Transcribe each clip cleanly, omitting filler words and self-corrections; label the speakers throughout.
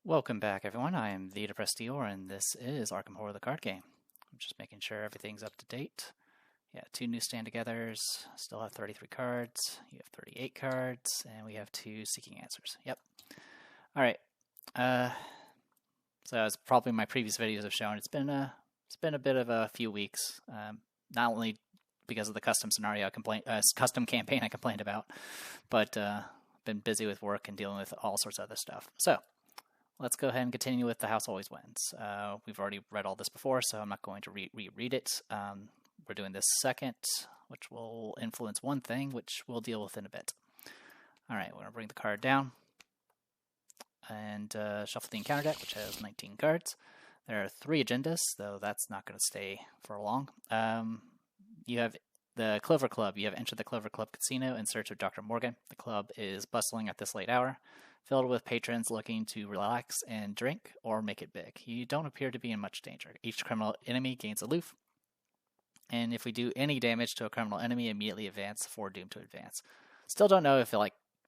Speaker 1: Welcome back, everyone. I am the Depressed Dior, and this is Arkham Horror, the card game. I'm just making sure everything's up to date. Yeah, 2 new stand-togethers. Still have 33 cards. You have 38 cards, and we have 2 Seeking Answers. Yep. All right. So as probably my previous videos have shown, it's been a bit of a few weeks. Not only because of the custom custom campaign I complained about, but been busy with work and dealing with all sorts of other stuff. So. Let's go ahead and continue with The House Always Wins. We've already read all this before, so I'm not going to reread it. We're doing this second, which will influence one thing, which we'll deal with in a bit. All right, we're going to bring the card down and shuffle the encounter deck, which has 19 cards. There are 3 agendas, though that's not going to stay for long. You have the Clover Club. You have entered the Clover Club Casino in search of Dr. Morgan. The club is bustling at this late hour, filled with patrons looking to relax and drink or make it big. You don't appear to be in much danger. Each criminal enemy gains aloof, and if we do any damage to a criminal enemy, immediately advance for doom to advance. Still don't know if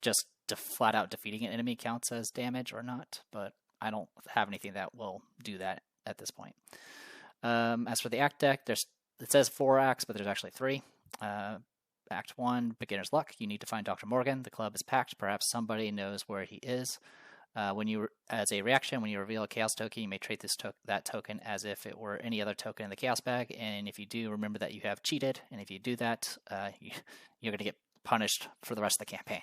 Speaker 1: just flat out defeating an enemy counts as damage or not, but I don't have anything that will do that at this point. As for the act deck, it says 4 acts, but there's actually 3. Act 1, Beginner's Luck. You need to find Dr. Morgan. The club is packed. Perhaps somebody knows where he is. As a reaction, when you reveal a Chaos token, you may treat that token as if it were any other token in the Chaos bag. And if you do, remember that you have cheated. And if you do that, you're going to get punished for the rest of the campaign.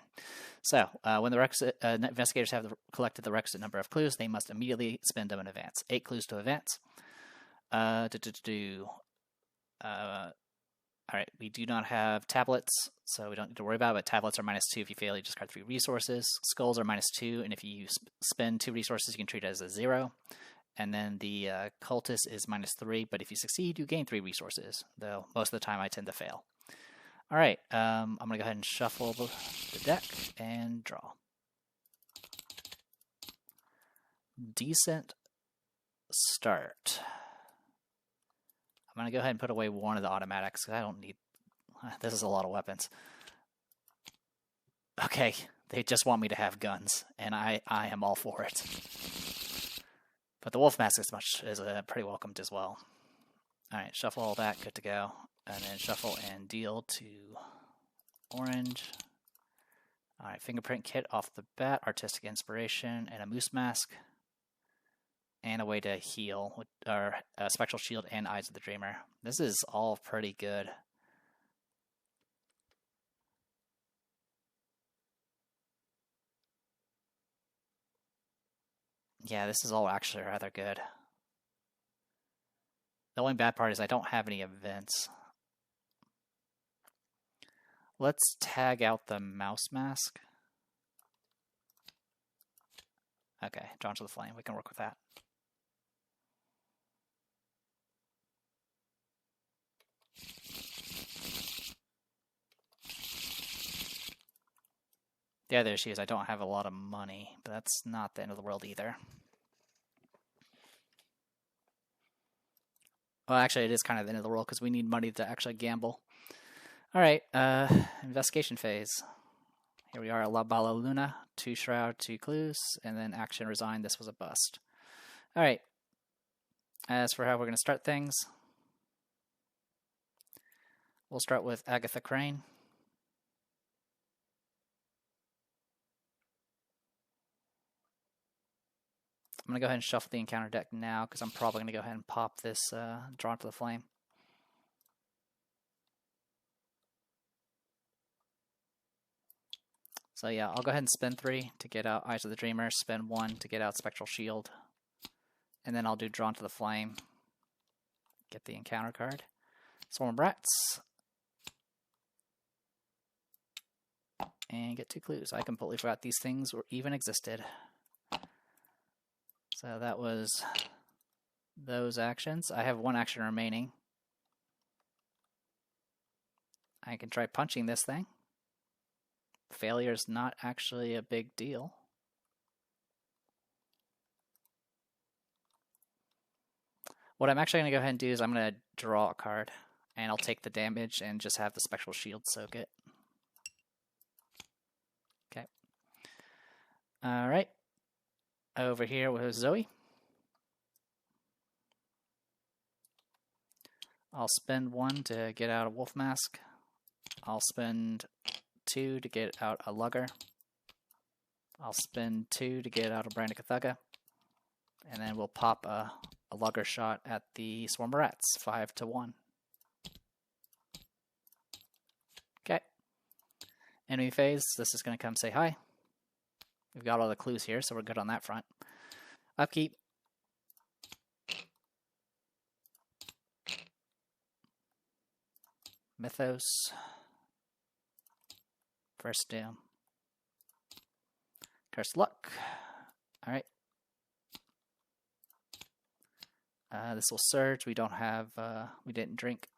Speaker 1: So, when the investigators have collected the requisite number of clues, they must immediately spend them in advance. 8 clues to advance. All right, we do not have tablets, so we don't need to worry about it, but tablets are -2 if you fail, you discard 3 resources. Skulls are -2, and if you spend 2 resources, you can treat it as a 0. And then the cultist is -3, but if you succeed, you gain 3 resources, though most of the time I tend to fail. All right, I'm going to go ahead and shuffle the deck and draw. Decent start. I'm going to go ahead and put away one of the automatics, because I don't need... This is a lot of weapons. Okay, they just want me to have guns, and I am all for it. But the wolf mask is pretty welcomed as well. Alright, shuffle all that, good to go. And then shuffle and deal to orange. Alright, fingerprint kit off the bat, artistic inspiration, and a moose mask. And a way to heal, or Spectral Shield and Eyes of the Dreamer. This is all pretty good. Yeah, this is all actually rather good. The only bad part is I don't have any events. Let's tag out the mouse mask. Okay, Drawn to the Flame. We can work with that. The other issue is I don't have a lot of money, but that's not the end of the world either. Well, actually, it is kind of the end of the world because we need money to actually gamble. All right, investigation phase. Here we are, La Bala Luna, 2 Shroud, 2 Clues, and then Action Resign. This was a bust. All right, as for how we're going to start things, we'll start with Agatha Crane. I'm going to go ahead and shuffle the encounter deck now because I'm probably going to go ahead and pop this Drawn to the Flame. So yeah, I'll go ahead and spend 3 to get out Eyes of the Dreamer, spend 1 to get out Spectral Shield, and then I'll do Drawn to the Flame, get the encounter card. Swarm Rats, and get 2 clues. I completely forgot these things even existed. So that was those actions. I have 1 action remaining. I can try punching this thing. Failure is not actually a big deal. What I'm actually going to go ahead and do is I'm going to draw a card, and I'll take the damage and just have the Spectral Shield soak it. Okay. Alright. over here with Zoe. I'll spend 1 to get out a Wolf Mask. I'll spend 2 to get out a Lugger. I'll spend 2 to get out a Brandicathuga. And then we'll pop a Lugger shot at the Swarm of Rats, 5 to 1. Okay. Enemy phase, this is going to come say hi. We've got all the clues here, so we're good on that front. Upkeep. Mythos. First doom. Cursed Luck. Alright. This will surge. We don't have, we didn't drink.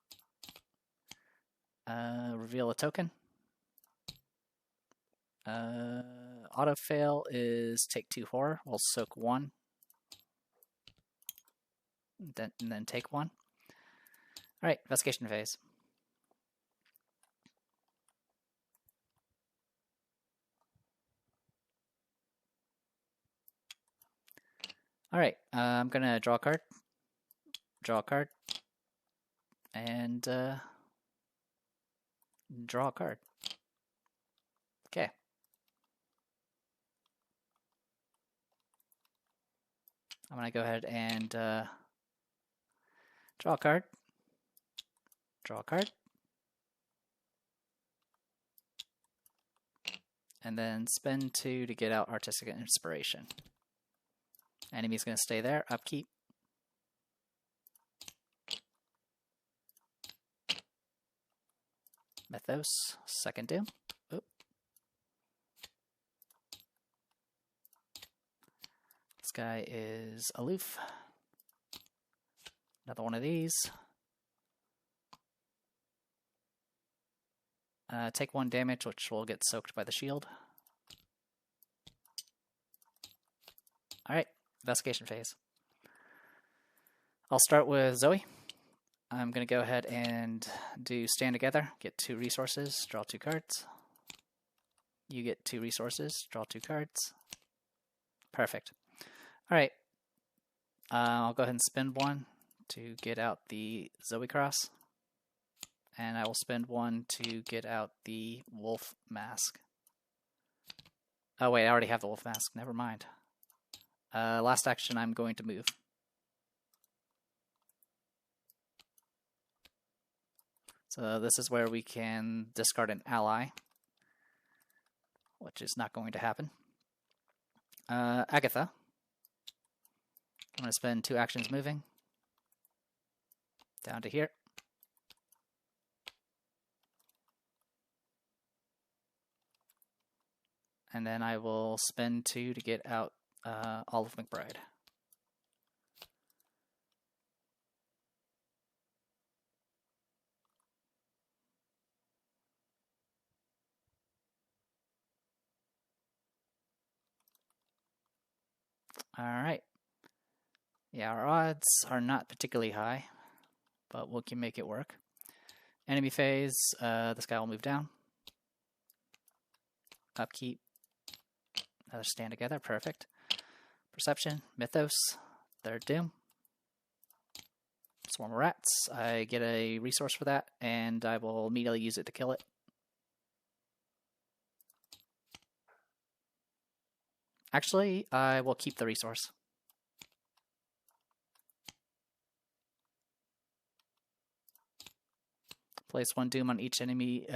Speaker 1: Reveal a token. Auto fail is take 2 horror. We'll soak 1. And then take 1. Alright, investigation phase. Alright, I'm gonna draw a card. Draw a card. And draw a card. Okay. I'm going to go ahead and draw a card. Draw a card. And then spend 2 to get out Artistic Inspiration. Enemy's going to stay there. Upkeep. Mythos. Second doom. Oop. This guy is aloof. Another one of these. Take 1 damage, which will get soaked by the shield. Alright, investigation phase. I'll start with Zoe. I'm going to go ahead and do Stand Together, get 2 resources, draw 2 cards. You get 2 resources, draw 2 cards. Perfect. Alright, I'll go ahead and spend 1 to get out the Zoe Cross. And I will spend 1 to get out the Wolf Mask. Oh wait, I already have the Wolf Mask, never mind. Last action, I'm going to move. So this is where we can discard an ally, which is not going to happen. Agatha. I'm going to spend 2 actions moving. Down to here. And then I will spend 2 to get out Olive McBride. Alright. Yeah, our odds are not particularly high, but we can make it work. Enemy phase, this guy will move down. Upkeep. Another Stand Together, perfect. Perception, Mythos, third doom. Swarm of Rats, I get a resource for that, and I will immediately use it to kill it. Actually, I will keep the resource. Place 1 doom on each enemy,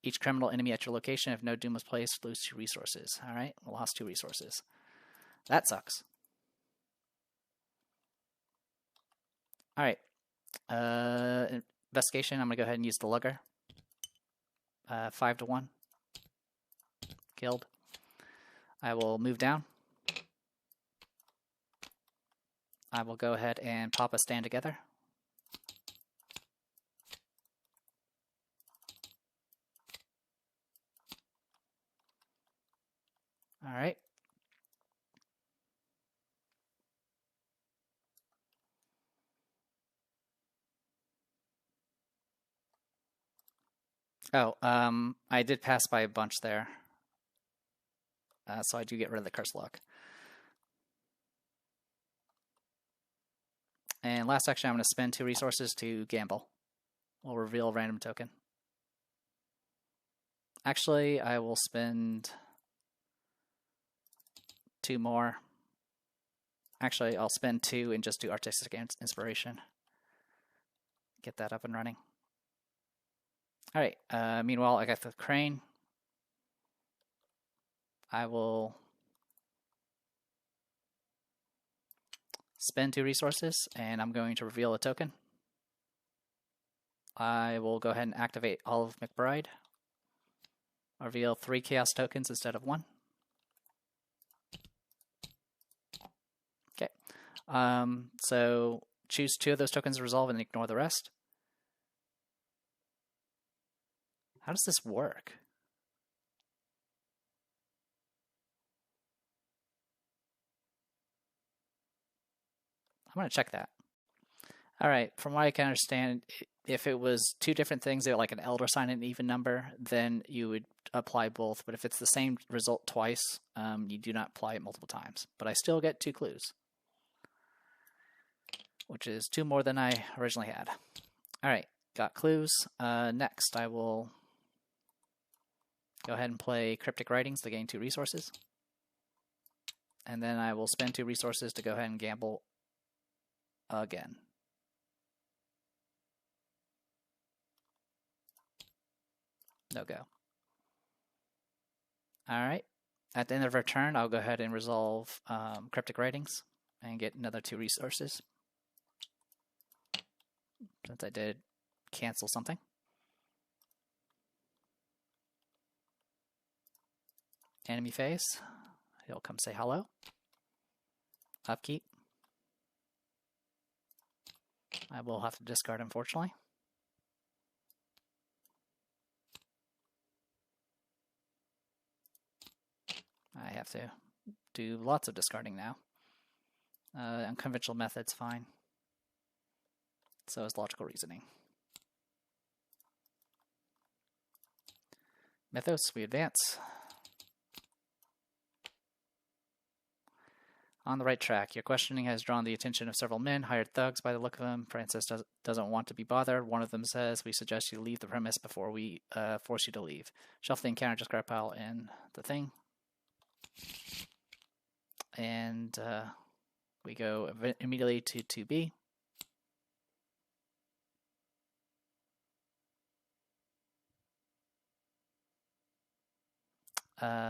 Speaker 1: each criminal enemy at your location. If no doom was placed, lose 2 resources. Alright, we lost 2 resources. That sucks. Alright. Investigation, I'm going to go ahead and use the Lugger. 5 to 1. Killed. I will move down. I will go ahead and pop a Stand Together. Alright. Oh, I did pass by a bunch there. So I do get rid of the Curse Luck. And last action, I'm going to spend 2 resources to gamble. We'll reveal a random token. Actually, I will spend 2 more. Actually, I'll spend 2 and just do Artistic Inspiration. Get that up and running. Alright, meanwhile, I got the crane. I will spend 2 resources, and I'm going to reveal a token. I will go ahead and activate all of McBride. Reveal 3 chaos tokens instead of 1. Okay. So choose 2 of those tokens to resolve and ignore the rest. How does this work? I'm going to check that. All right, from what I can understand, if it was 2 different things, like an elder sign and an even number, then you would apply both. But if it's the same result twice, you do not apply it multiple times. But I still get 2 clues, which is 2 more than I originally had. All right, got clues. Next, I will go ahead and play Cryptic Writings to gain 2 resources. And then I will spend 2 resources to go ahead and gamble again. No go. Alright. At the end of our turn, I'll go ahead and resolve Cryptic Writings and get another 2 resources. Since I did cancel something. Enemy phase. He'll come say hello. Upkeep. I will have to discard, unfortunately. I have to do lots of discarding now. Unconventional method's fine. So is logical reasoning. Mythos, we advance. On the right track. Your questioning has drawn the attention of several men, hired thugs by the look of them. Francis doesn't want to be bothered. One of them says, we suggest you leave the premise before we force you to leave. Shuffle the encounter discard pile in the thing. And we go immediately to 2B.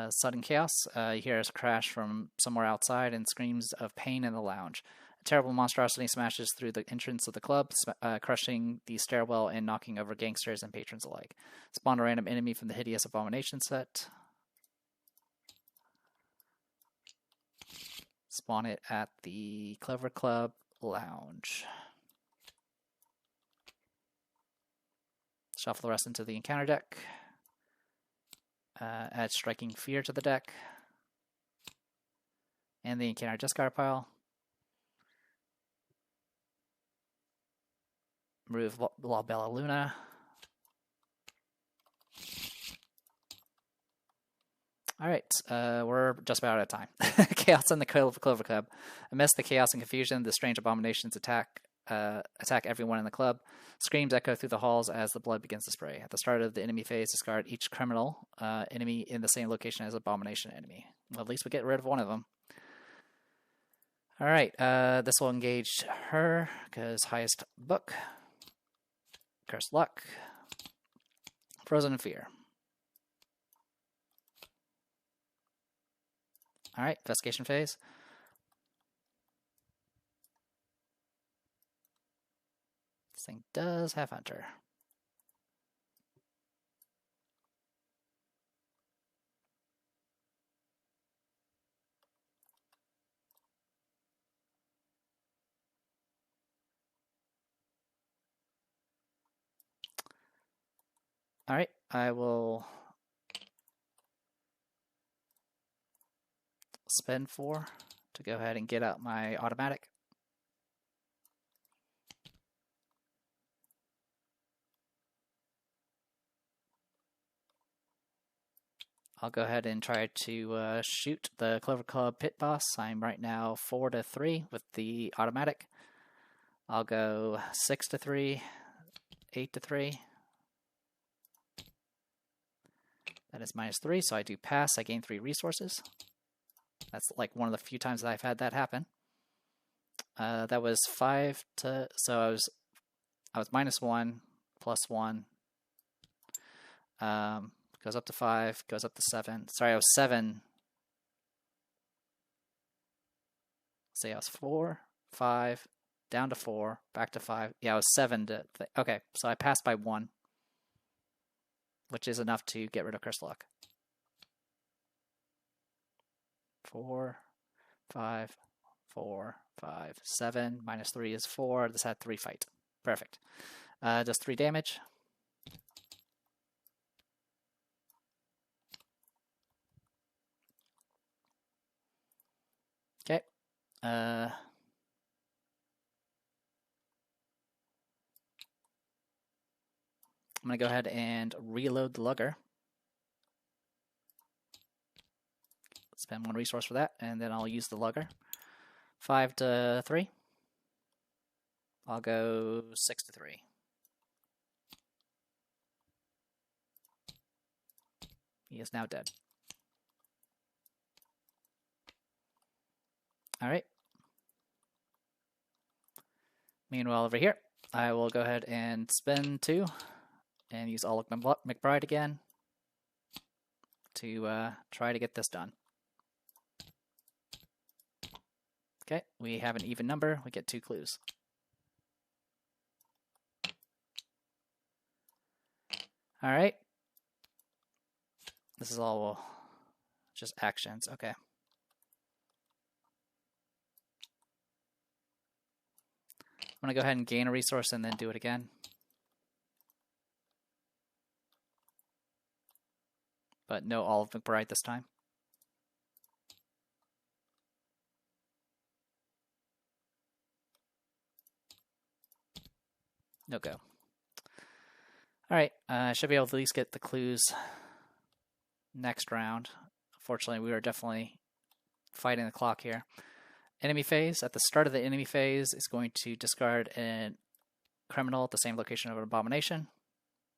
Speaker 1: Sudden chaos. You hear a crash from somewhere outside and screams of pain in the lounge. A terrible monstrosity smashes through the entrance of the club, crushing the stairwell and knocking over gangsters and patrons alike. Spawn a random enemy from the hideous abomination set. Spawn it at the Clever Club lounge. Shuffle the rest into the encounter deck. Add Striking Fear to the deck. And the encounter discard pile. Remove La Bella Luna. Alright, we're just about out of time. Chaos in the Clover Club. Amidst the chaos and confusion, the strange abominations attack everyone in the club. Screams echo through the halls as the blood begins to spray. At the start of the enemy phase, discard each criminal enemy in the same location as abomination enemy. Well, at least we get rid of one of them. Alright, this will engage her, because highest book. Cursed Luck. Frozen in Fear. Alright, investigation phase. This thing does have Hunter. Alright, I will spend 4 to go ahead and get out my automatic. I'll go ahead and try to shoot the Clover Club pit boss. I'm right now 4-3 with the automatic. I'll go 6 to 3, 8 to 3. That is -3, so I do pass. I gain 3 resources. That's like one of the few times that I've had that happen. That was 5 to, so I was -1, +1. Goes up to 5, goes up to 7. Sorry, I was 7. So yeah, I was 4, 5, down to 4, back to 5. Yeah, I was 7 to, okay, so I passed by 1, which is enough to get rid of Curse Lock. 4, 5, 4, 5, 7, -3 is 4. This had 3 fight. Perfect. Does 3 damage. Okay. I'm going to go ahead and reload the lugger. Spend 1 resource for that, and then I'll use the lugger. 5 to 3. I'll go 6 to 3. He is now dead. All right. Meanwhile, over here, I will go ahead and spend 2 and use Alec McBride again to try to get this done. Okay, we have an even number. We get 2 clues. All right. This is all just actions. Okay. I'm going to go ahead and gain a resource and then do it again. But no Olive McBride this time. No go. All right, I should be able to at least get the clues next round. Unfortunately, we are definitely fighting the clock here. Enemy phase. At the start of the enemy phase, is going to discard a criminal at the same location of an abomination.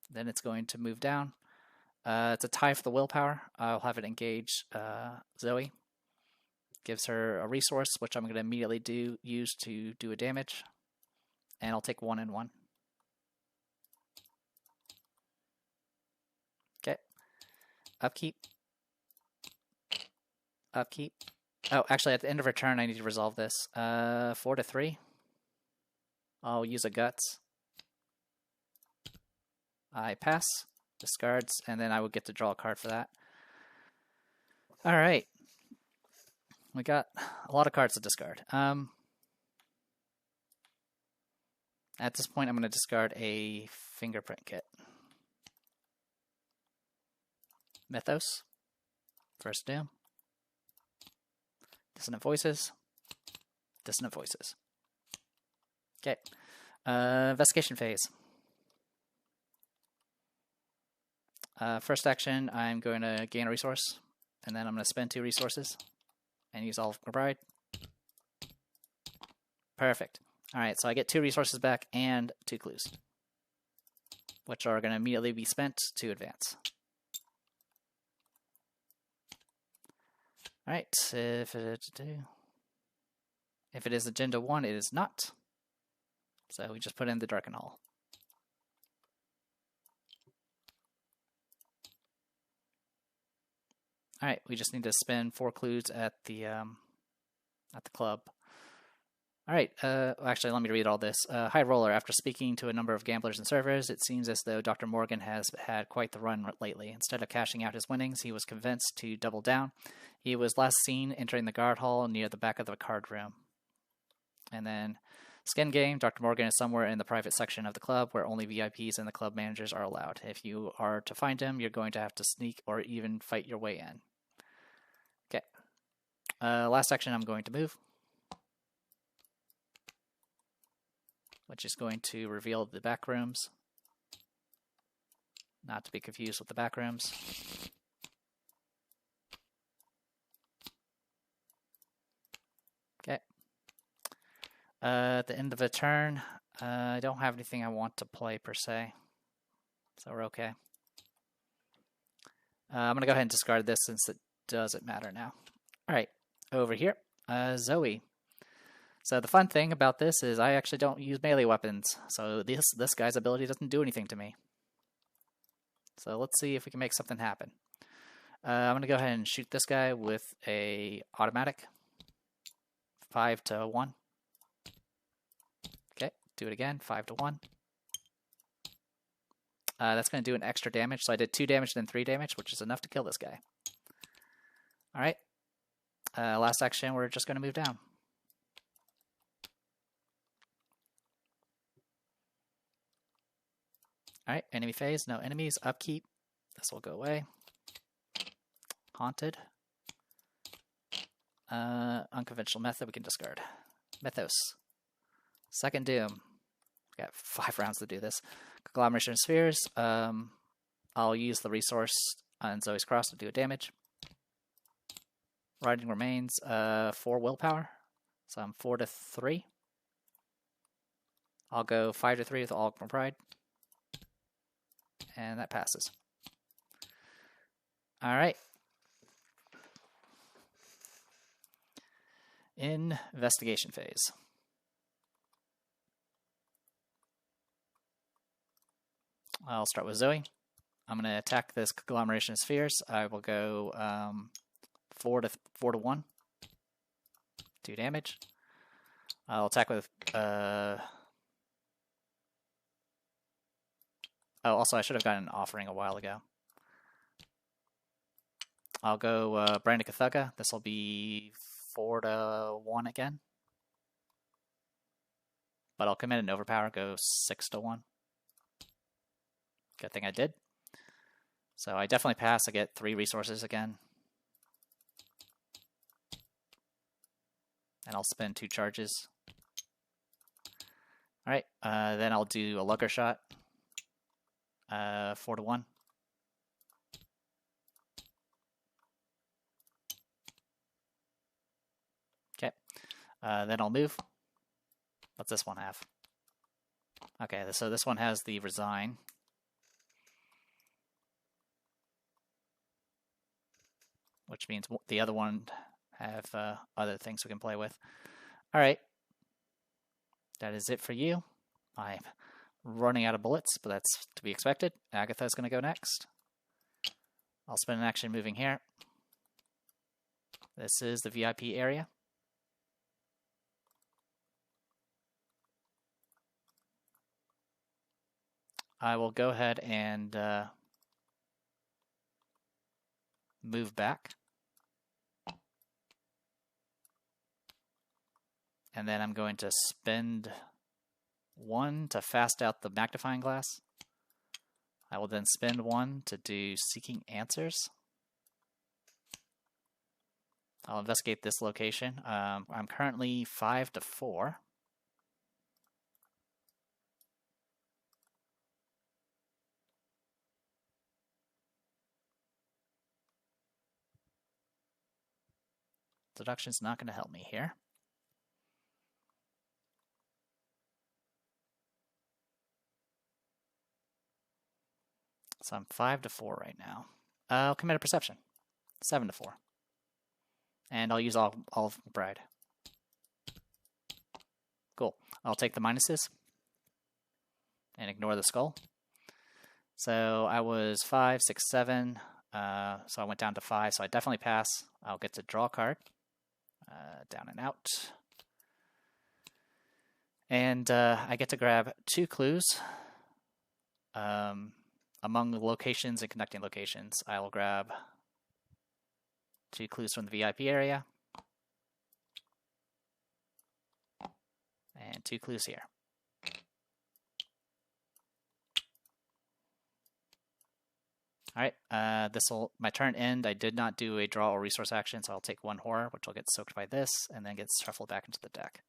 Speaker 1: Then it's going to move down. It's a tie for the willpower. I'll have it engage Zoe. Gives her a resource, which I'm going to immediately use to do a damage. And I'll take 1 and 1. Okay. Upkeep. Upkeep. Oh, actually, at the end of her turn, I need to resolve this. 4 to 3. I'll use a Guts. I pass. Discards, and then I will get to draw a card for that. All right. We got a lot of cards to discard. At this point, I'm going to discard a fingerprint kit. Mythos. First Doom. Dissonant Voices. Dissonant Voices. Okay. Investigation phase. First action, I'm going to gain a resource, and then I'm going to spend 2 resources and use Olive McBride. Perfect. All right, so I get 2 resources back and 2 clues, which are going to immediately be spent to advance. All right, if it is Agenda 1, it is not. So we just put in the Darken Hall. All right, we just need to spend 4 clues at the club. All right, actually, let me read all this. High Roller, after speaking to a number of gamblers and servers, it seems as though Dr. Morgan has had quite the run lately. Instead of cashing out his winnings, he was convinced to double down. He was last seen entering the guard hall near the back of the card room. And then, Skin Game, Dr. Morgan is somewhere in the private section of the club where only VIPs and the club managers are allowed. If you are to find him, you're going to have to sneak or even fight your way in. Okay. Last action, I'm going to move, which is going to reveal the back rooms. Not to be confused with the back rooms. Okay. At the end of a turn, I don't have anything I want to play per se, so we're okay. I'm going to go ahead and discard this since it doesn't matter now. All right, over here, Zoe. So the fun thing about this is I actually don't use melee weapons, so this guy's ability doesn't do anything to me. So let's see if we can make something happen. I'm going to go ahead and shoot this guy with a automatic. 5 to 1. Okay, do it again, 5 to 1. That's going to do an extra damage, so I did 2 damage, then 3 damage, which is enough to kill this guy. Alright, last action, we're just going to move down. Alright, enemy phase, no enemies, upkeep. This will go away. Haunted. Unconventional method, we can discard. Mythos. Second Doom. We got 5 rounds to do this. Conglomeration of Spheres. I'll use the resource on Zoe's Cross to do a damage. Riding Remains. 4 willpower. So I'm 4 to 3. I'll go 5 to 3 with Alkmaar Pride. And that passes. Alright. Investigation phase. I'll start with Zoe. I'm going to attack this conglomeration of spheres. I will go 4 to 1. 2 damage. I'll attack with oh, also I should have gotten an offering a while ago. I'll go Brandon Kathuga. This will be 4 to 1 again. But I'll commit an overpower, go 6 to 1. Good thing I did. So I definitely pass. I get 3 resources again. And I'll spend 2 charges. Alright, then I'll do a lugger shot. 4 to 1. Okay, then I'll move. What's this one have? Okay, so this one has the Resign. Which means the other one have other things we can play with. Alright. That is it for you. I'm running out of bullets, but that's to be expected. Agatha's going to go next. I'll spend an action moving here. This is the VIP area. I will go ahead and move back. And then I'm going to spend 1 to fast out the magnifying glass. I will then spend 1 to do Seeking Answers. I'll investigate this location. I'm currently 5 to 4. Deduction's not going to help me here. So I'm 5 to 4 right now. I'll commit a perception. 7 to 4. And I'll use all of Bride. Cool. I'll take the minuses and ignore the skull. So I was 5, 6, 7. So I went down to 5. So I definitely pass. I'll get to draw a card. Down and out. And I get to grab 2 clues. Among the locations and connecting locations, I will grab 2 clues from the VIP area. And 2 clues here. Alright, my turn end. I did not do a draw or resource action, so I'll take 1 horror, which will get soaked by this, and then get shuffled back into the deck.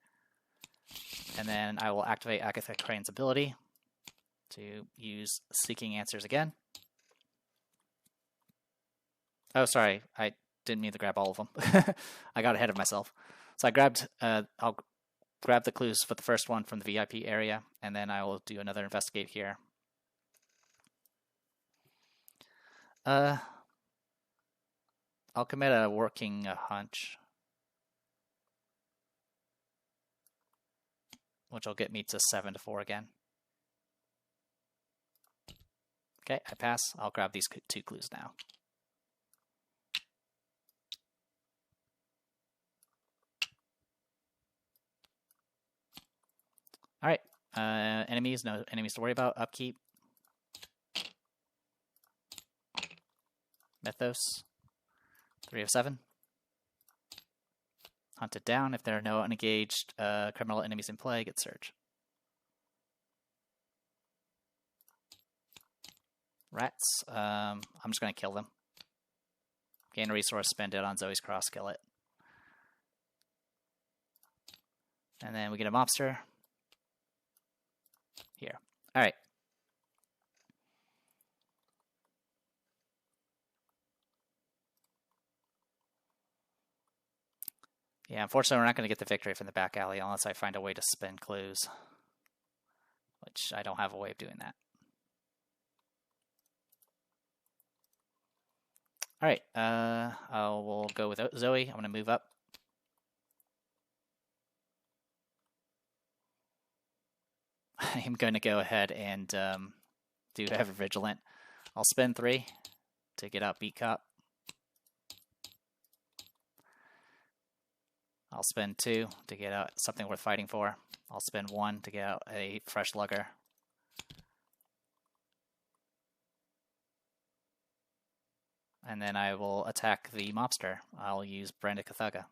Speaker 1: And then I will activate Agatha Crane's ability to use Seeking Answers again. Oh, sorry, I didn't mean to grab all of them. I got ahead of myself. So I grabbed, I'll grab the clues for the first one from the VIP area, and then I will do another investigate here. I'll commit a working hunch, which will get me to 7-4 again. Okay, I pass. I'll grab these 2 clues now. All right, enemies, no enemies to worry about. Upkeep. Mythos, 3 of 7. Hunt it down. If there are no unengaged criminal enemies in play, get Surge. Rats, I'm just going to kill them. Gain a resource, spend it on Zoe's Cross, kill it. And then we get a mobster. Here. Alright. Yeah, unfortunately we're not going to get the victory from the back alley unless I find a way to spin clues. Which I don't have a way of doing that. Alright, I will go with Zoe. I'm going to move up. I'm going to go ahead and do Ever Vigilant. I'll spend 3 to get out Beat Cop. I'll spend 2 to get out something worth fighting for. I'll spend 1 to get out a fresh lugger. And then I will attack the mobster. I'll use Brenda Cathaga.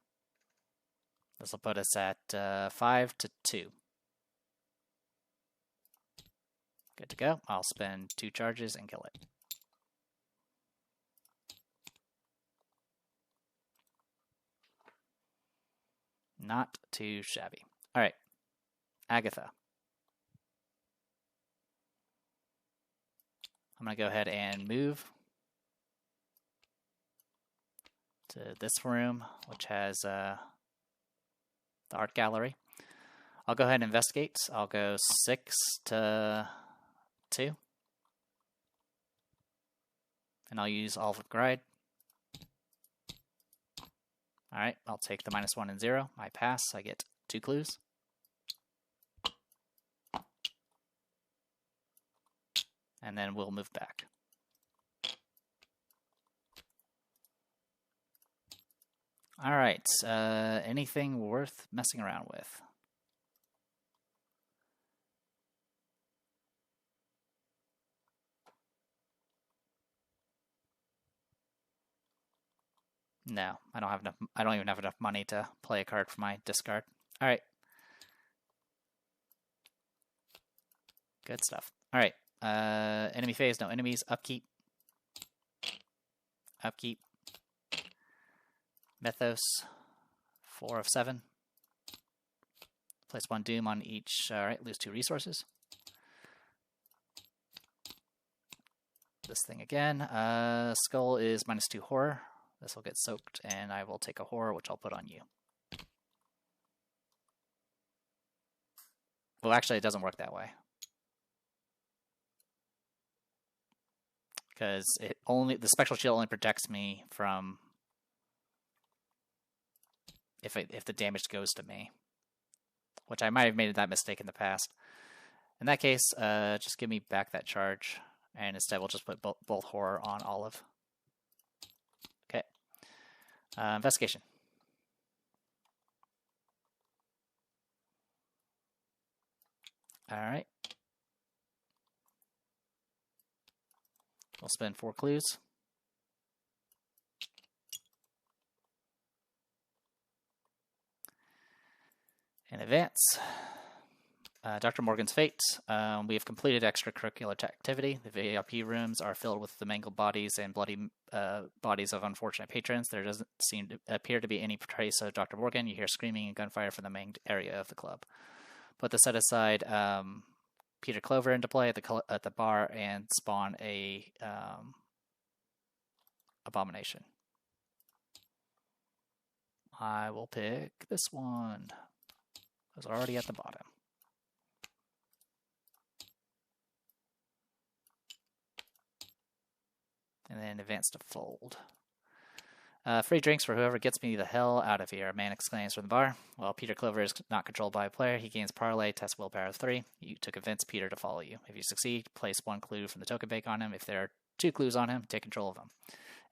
Speaker 1: This will put us at 5-2. Good to go. I'll spend 2 charges and kill it. Not too shabby. All right, Agatha. I'm going to go ahead and move to this room, which has the art gallery. I'll go ahead and investigate. I'll go 6-2. And I'll use Olive Gride. Alright, I'll take the -1 and 0. I pass. I get 2 clues. And then we'll move back. Alright, anything worth messing around with? No, I don't have enough. I don't even have enough money to play a card for my discard. All right. Good stuff. All right. Enemy phase, no enemies. Upkeep. Upkeep. Mythos, 4 of 7. Place 1 Doom on each. All right, lose 2 resources. This thing again. Skull is -2 horror. This will get soaked, and I will take a horror, which I'll put on you. Well, actually, it doesn't work that way. Because the Spectral Shield only protects me from if the damage goes to me. Which I might have made that mistake in the past. In that case, just give me back that charge, and instead we'll just put both horror on Olive. Okay. Investigation. Alright. We'll spend 4 clues. In advance, Dr. Morgan's Fate. We have completed extracurricular activity. The VIP rooms are filled with the mangled bodies and bloody bodies of unfortunate patrons. There doesn't appear to be any trace of Dr. Morgan. You hear screaming and gunfire from the main area of the club. Put the set aside Peter Clover into play at the bar and spawn a abomination. I will pick this one. was already at the bottom. And then advance to fold. Free drinks for whoever gets me the hell out of here, a man exclaims from the bar. While Peter Clover is not controlled by a player, he gains parlay, test willpower of 3. You to convince Peter to follow you. If you succeed, place 1 clue from the token bank on him. If there are 2 clues on him, take control of him.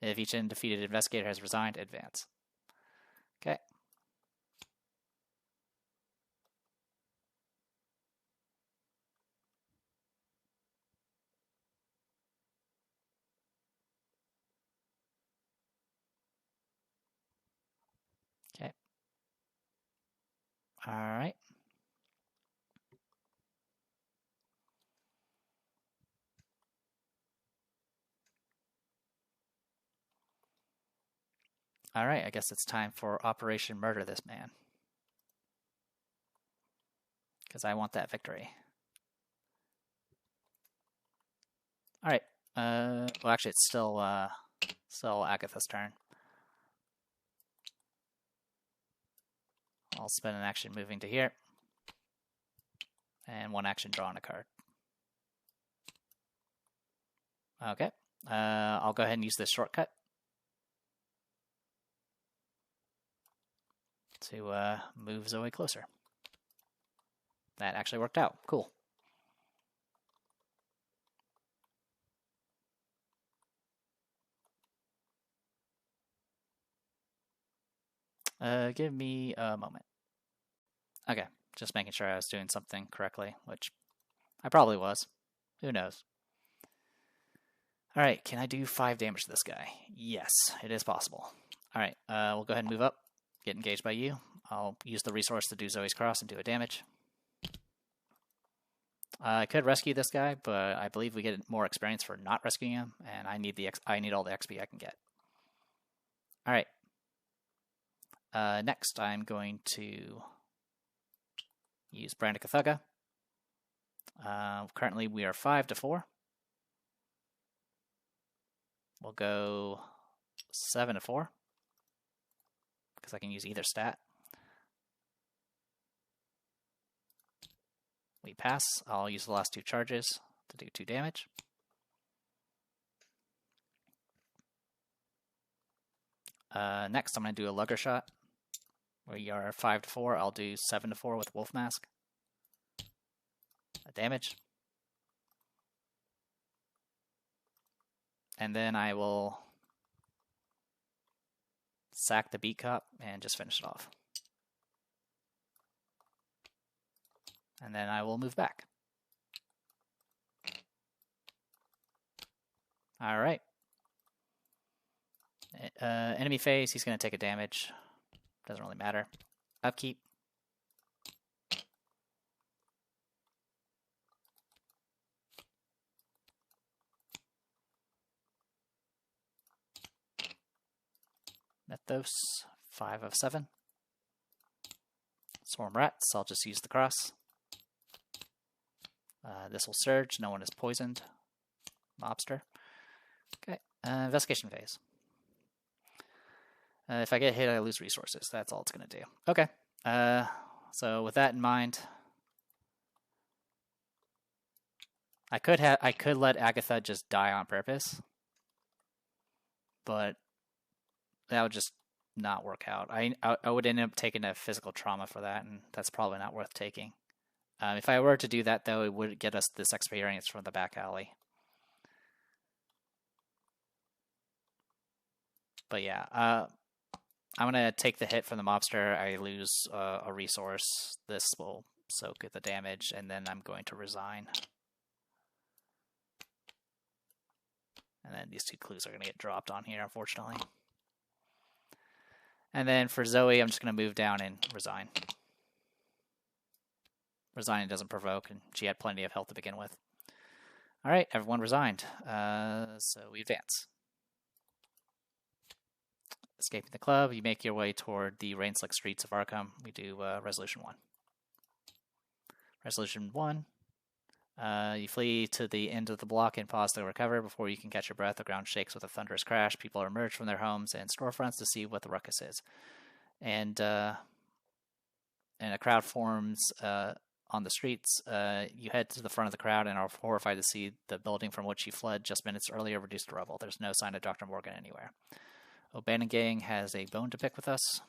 Speaker 1: If each undefeated investigator has resigned, advance. Okay. Okay. All right. All right, I guess it's time for Operation Murder This Man. Because I want that victory. All right. Well, actually, it's still Agatha's turn. I'll spend an action moving to here. And 1 action drawing a card. Okay. I'll go ahead and use this shortcut to move Zoe closer. That actually worked out. Cool. Give me a moment. Okay, just making sure I was doing something correctly, which I probably was. Who knows? All right, can I do 5 damage to this guy? Yes, it is possible. All right, we'll go ahead and move up. Get engaged by you. I'll use the resource to do Zoe's Cross and do a damage. I could rescue this guy, but I believe we get more experience for not rescuing him, and I need all the XP I can get. All right. Next, I'm going to use Brandica Thugga. Currently, we are 5 to 4. We'll go 7 to 4 because I can use either stat. We pass. I'll use the last 2 charges to do 2 damage. Next, I'm going to do a Lugger Shot. We are 5 to 4. I'll do 7 to 4 with Wolf Mask. A damage. And then I will sack the Beat Cop and just finish it off. And then I will move back. All right. Enemy phase, he's going to take a damage. Doesn't really matter. Upkeep. Mythos, 5 of 7. Swarm Rats, I'll just use the cross. This will surge, no one is poisoned. Mobster. Okay, investigation phase. If I get hit, I lose resources. That's all it's going to do. Okay, so with that in mind, I could let Agatha just die on purpose, but that would just not work out. I would end up taking a physical trauma for that, and that's probably not worth taking. If I were to do that, though, it would get us this experience from the back alley. But yeah, I'm going to take the hit from the mobster. I lose a resource. This will soak the damage, and then I'm going to resign. And then these 2 clues are going to get dropped on here, unfortunately. And then for Zoe, I'm just going to move down and resign. Resigning doesn't provoke, and she had plenty of health to begin with. All right, everyone resigned. So we advance. Escaping the club, you make your way toward the rain-slick streets of Arkham. We do Resolution 1. Resolution 1. You flee to the end of the block and pause to recover. Before you can catch your breath, the ground shakes with a thunderous crash. People emerge from their homes and storefronts to see what the ruckus is. And and a crowd forms on the streets, you head to the front of the crowd and are horrified to see the building from which you fled just minutes earlier reduced to rubble. There's no sign of Dr. Morgan anywhere. O'Bannon Gang has a bone to pick with us.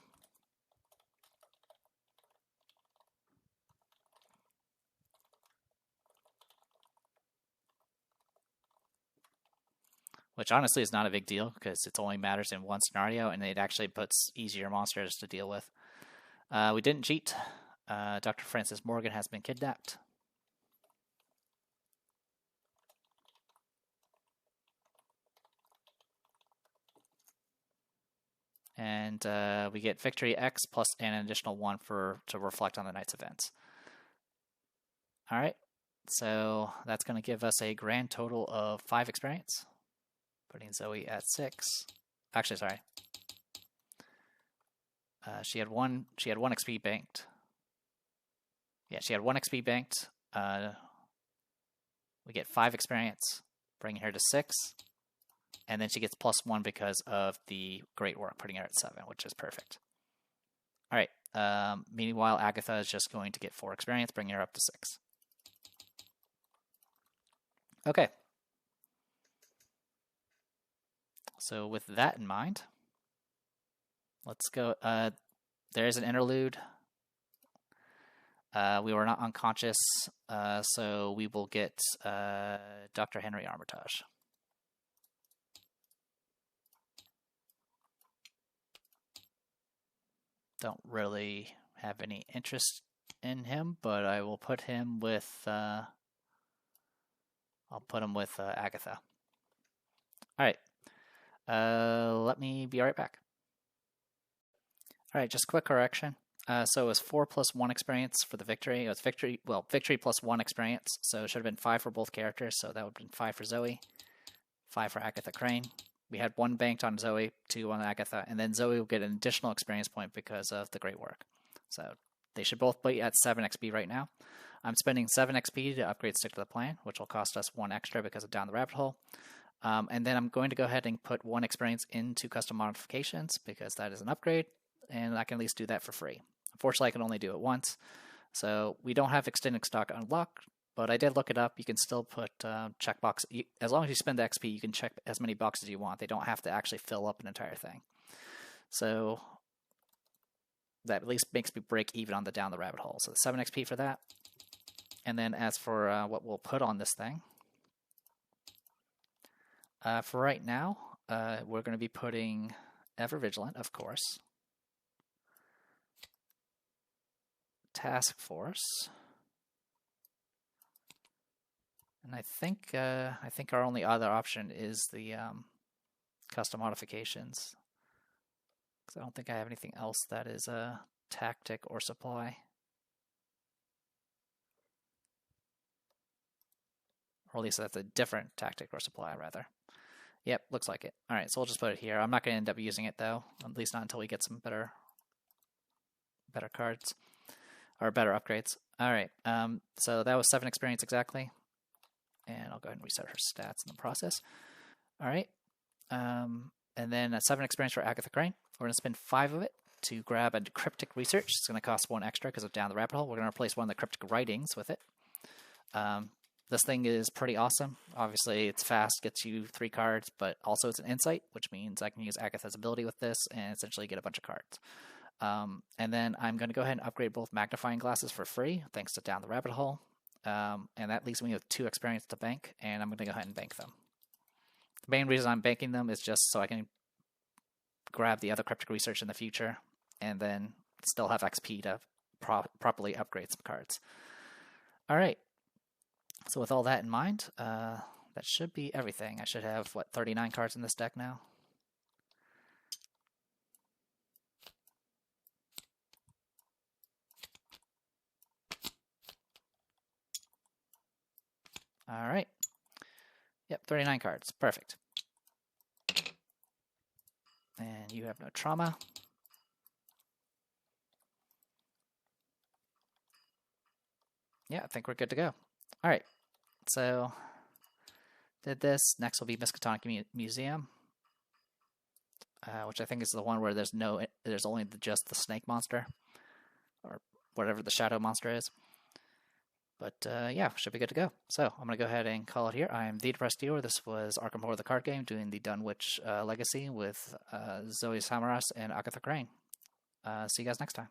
Speaker 1: Which honestly is not a big deal because it only matters in one scenario and it actually puts easier monsters to deal with. We didn't cheat. Dr. Frances Morgan has been kidnapped. And we get Victory X plus an additional 1 to reflect on the night's events. Alright, so that's going to give us a grand total of 5 experience. Putting Zoe at 6. Actually, sorry. She had one XP banked. Yeah, she had 1 XP banked. We get 5 experience, bringing her to 6. And then she gets +1 because of the great work, putting her at 7, which is perfect. All right. Meanwhile, Agatha is just going to get 4 experience, bringing her up to 6. Okay. So with that in mind, let's go. There is an interlude. We were not unconscious, so we will get Dr. Henry Armitage. Don't really have any interest in him, but I will put him with. I'll put him with Agatha. All right. Let me be right back. All right, just a quick correction. So it was 4 plus 1 experience for the victory. It was victory plus 1 experience. So it should have been 5 for both characters. So that would have been 5 for Zoe, 5 for Agatha Crane. We had 1 banked on Zoe, 2 on Agatha, and then Zoe will get an additional experience point because of the great work. So they should both be at 7 XP right now. I'm spending 7 XP to upgrade Stick to the Plan, which will cost us 1 extra because of Down the Rabbit Hole. And then I'm going to go ahead and put 1 experience into custom modifications because that is an upgrade, and I can at least do that for free. Unfortunately, I can only do it once. So we don't have extended stock unlocked, but I did look it up. You can still put checkbox. As long as you spend the XP, you can check as many boxes you want. They don't have to actually fill up an entire thing. So that at least makes me break even on the Down the Rabbit Hole. So 7 XP for that. And then as for what we'll put on this thing, for right now, we're going to be putting Ever Vigilant, of course. Task Force. And I think our only other option is the custom modifications. Because I don't think I have anything else that is a tactic or supply. Or at least that's a different tactic or supply, rather. Yep, looks like it. All right, so we'll just put it here. I'm not going to end up using it, though. At least not until we get some better cards. Or better upgrades. All right, so that was 7 experience exactly. And I'll go ahead and reset her stats in the process. All right. And then 7 experience for Agatha Crane. We're going to spend 5 of it to grab a cryptic research. It's going to cost 1 extra because of Down the Rabbit Hole. We're going to replace one of the cryptic writings with it. This thing is pretty awesome. Obviously, it's fast, gets you 3 cards, but also it's an insight, which means I can use Agatha's ability with this and essentially get a bunch of cards. And then I'm going to go ahead and upgrade both magnifying glasses for free, thanks to Down the Rabbit Hole. And that leaves me with 2 experience to bank, and I'm going to go ahead and bank them. The main reason I'm banking them is just so I can grab the other cryptic research in the future, and then still have XP to properly upgrade some cards. All right. So with all that in mind, that should be everything. I should have, 39 cards in this deck now? All right. Yep, 39 cards. Perfect. And you have no trauma. Yeah, I think we're good to go. All right. So, did this. Next will be Miskatonic Museum, which I think is the one where there's only just the snake monster, or whatever the shadow monster is. But yeah, should be good to go. So I'm going to go ahead and call it here. I am the Depressed Dealer. This was Arkham Horror the card game, doing the Dunwitch Legacy with Zoe Samaras and Agatha Crane. See you guys next time.